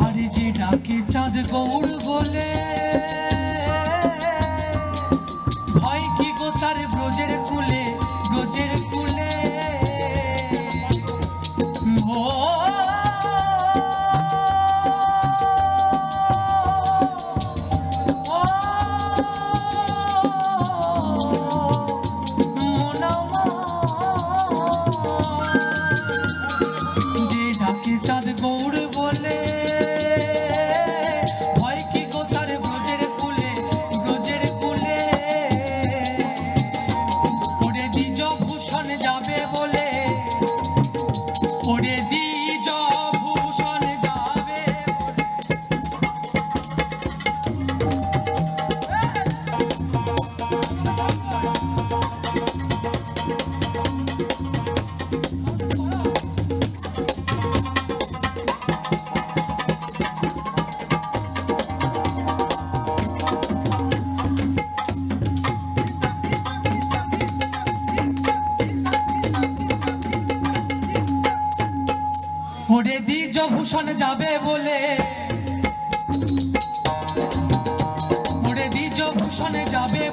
আরে যে ডাকে চাঁদ গৌর বলে, ভয় কি গো তার ব্রজের কুলে, ব্রজের কুলে। ও যে ডাকে চাঁদ গৌর বলে, ভয় কি গো তার ব্রজের কুলে, ব্রজের কুলে। ওরে দ্বিজ ভূষণ যাবে বলে, ওরে দ্বিজ ভূষণ যাবে ওরে দ্বিজ ভূষণ যাবে বলে, ওরে দ্বিজ ভূষণ যাবে